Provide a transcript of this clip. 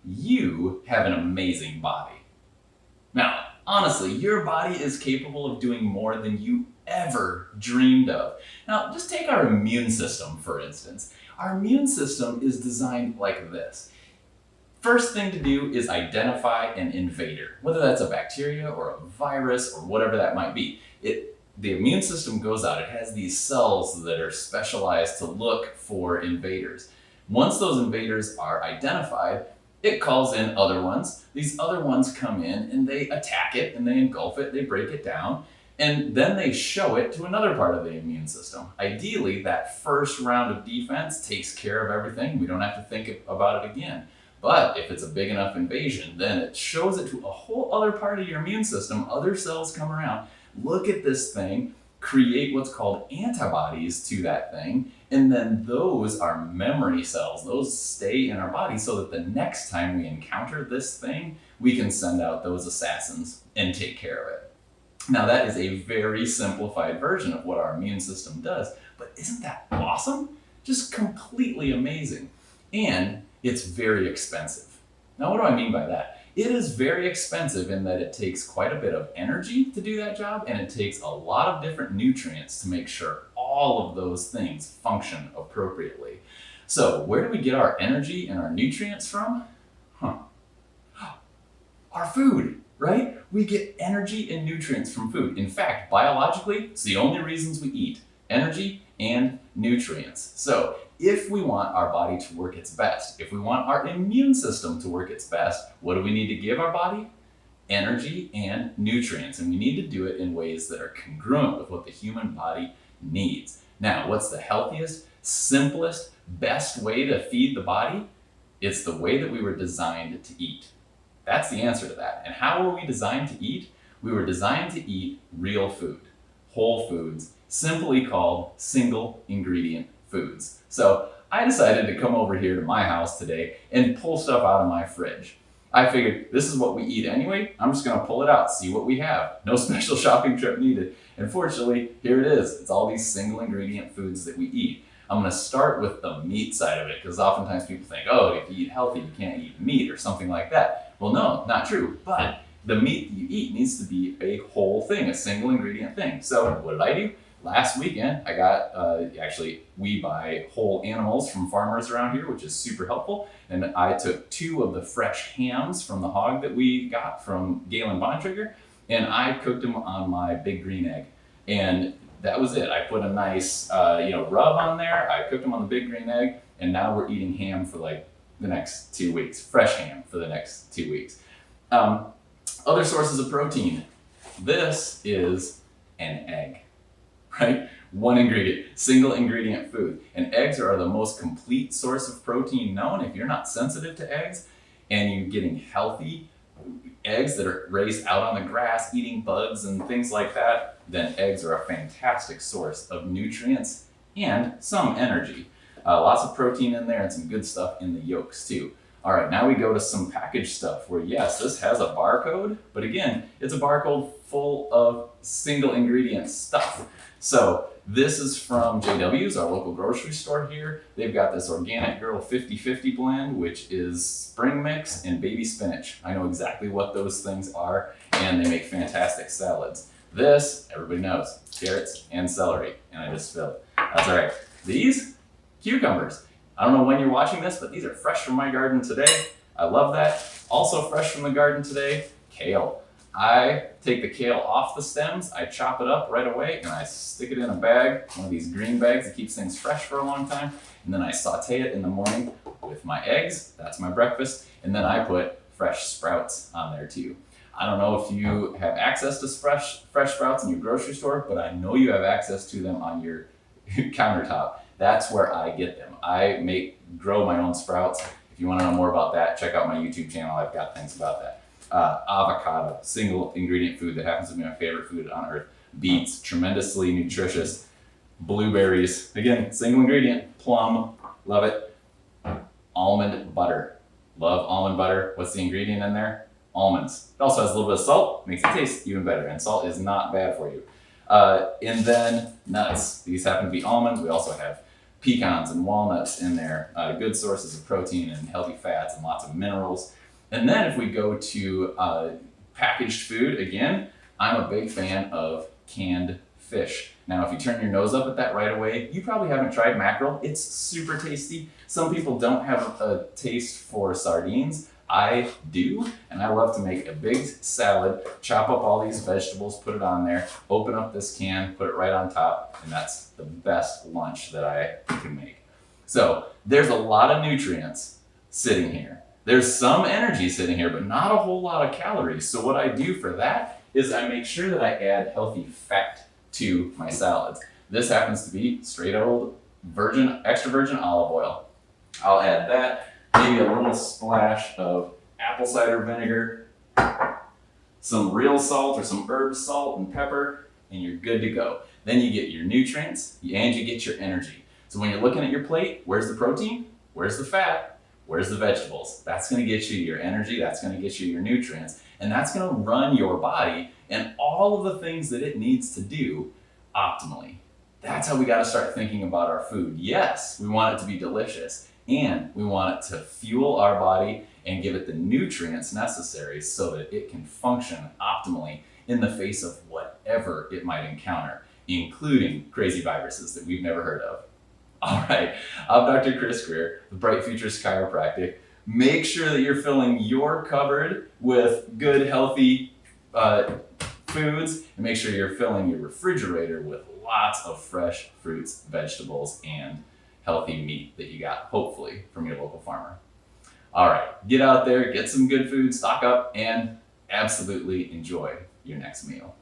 you have an amazing body. Now, honestly, your body is capable of doing more than you ever dreamed of. Now, just take our immune system, for instance. Our immune system is designed like this. First thing to do is identify an invader, whether that's a bacteria or a virus or whatever that might be. The immune system goes out, it has these cells that are specialized to look for invaders. Once those invaders are identified, it calls in other ones. These other ones come in and they attack it and they engulf it, they break it down, and then they show it to another part of the immune system. Ideally, that first round of defense takes care of everything. We don't have to think about it again. But if it's a big enough invasion, then it shows it to a whole other part of your immune system. Other cells come around, look at this thing, create what's called antibodies to that thing, and then those are memory cells. Those stay in our body so that the next time we encounter this thing, we can send out those assassins and take care of it. Now, that is a very simplified version of what our immune system does, but isn't that awesome? Just completely amazing. And it's very expensive. Now, what do I mean by that? It is very expensive in that it takes quite a bit of energy to do that job, and it takes a lot of different nutrients to make sure all of those things function appropriately. So, where do we get our energy and our nutrients from? Our food, right? We get energy and nutrients from food. In fact, biologically, it's the only reasons we eat: energy and nutrients. So, if we want our body to work its best, if we want our immune system to work its best, what do we need to give our body? Energy and nutrients. And we need to do it in ways that are congruent with what the human body needs. Now, what's the healthiest, simplest, best way to feed the body? It's the way that we were designed to eat. That's the answer to that. And how were we designed to eat? We were designed to eat real food, whole foods, simply called single ingredient foods. So I decided to come over here to my house today and pull stuff out of my fridge. I figured this is what we eat anyway. I'm just going to pull it out, see what we have. No special shopping trip needed. And fortunately, here it is. It's all these single ingredient foods that we eat. I'm going to start with the meat side of it, because oftentimes people think, oh, if you eat healthy, you can't eat meat or something like that. Well, no, not true. But the meat you eat needs to be a whole thing, a single ingredient thing. So what did I do? Last weekend, I got, we buy whole animals from farmers around here, which is super helpful. And I took 2 of the fresh hams from the hog that we got from Galen Bontrager, and I cooked them on my big green egg. And that was it. I put a nice, rub on there. I cooked them on the big green egg, and now we're eating ham for like the next 2 weeks, fresh ham for the next 2 weeks. Other sources of protein. This is an egg. Right? One ingredient, single ingredient food. And eggs are the most complete source of protein known. If you're not sensitive to eggs and you're getting healthy eggs that are raised out on the grass, eating bugs and things like that, then eggs are a fantastic source of nutrients and some energy. Lots of protein in there and some good stuff in the yolks too. All right, now we go to some packaged stuff where, yes, this has a barcode, but again, it's a barcode full of single ingredient stuff. So this is from JW's, our local grocery store here. They've got this Organic Girl 50-50 blend, which is spring mix and baby spinach. I know exactly what those things are, and they make fantastic salads. This, everybody knows, carrots and celery, and I just spilled. That's all right. These, cucumbers. I don't know when you're watching this, but these are fresh from my garden today. I love that. Also fresh from the garden today, kale. I take the kale off the stems, I chop it up right away, and I stick it in a bag, one of these green bags that keeps things fresh for a long time, and then I saute it in the morning with my eggs. That's my breakfast, and then I put fresh sprouts on there too. I don't know if you have access to fresh sprouts in your grocery store, but I know you have access to them on your countertop. That's where I get them. I grow my own sprouts. If you want to know more about that, check out my YouTube channel. I've got things about that. Avocado, single ingredient food that happens to be my favorite food on earth. Beets, tremendously nutritious. Blueberries, again, single ingredient. Plum, love it. Almond butter, love almond butter. What's the ingredient in there? Almonds. It also has a little bit of salt, makes it taste even better, and salt is not bad for you. And then nuts. These happen to be almonds. We also have pecans and walnuts in there, good sources of protein and healthy fats and lots of minerals. And then if we go to packaged food, again, I'm a big fan of canned fish. Now, if you turn your nose up at that right away, you probably haven't tried mackerel. It's super tasty. Some people don't have a taste for sardines. I do, and I love to make a big salad, chop up all these vegetables, put it on there, open up this can, put it right on top, and that's the best lunch that I can make. So there's a lot of nutrients sitting here. There's some energy sitting here, but not a whole lot of calories. So what I do for that is I make sure that I add healthy fat to my salads. This happens to be straight old extra virgin olive oil. I'll add that, maybe a little splash of apple cider vinegar, some real salt or some herb salt and pepper, and you're good to go. Then you get your nutrients and you get your energy. So when you're looking at your plate, where's the protein? Where's the fat? Where's the vegetables? That's gonna get you your energy, that's gonna get you your nutrients, and that's gonna run your body and all of the things that it needs to do optimally. That's how we gotta start thinking about our food. Yes, we want it to be delicious, and we want it to fuel our body and give it the nutrients necessary so that it can function optimally in the face of whatever it might encounter, including crazy viruses that we've never heard of. All right, I'm Dr. Chris Grier, the Bright Futures Chiropractic. Make sure that you're filling your cupboard with good, healthy foods, and make sure you're filling your refrigerator with lots of fresh fruits, vegetables, and healthy meat that you got, hopefully, from your local farmer. All right, get out there, get some good food, stock up, and absolutely enjoy your next meal.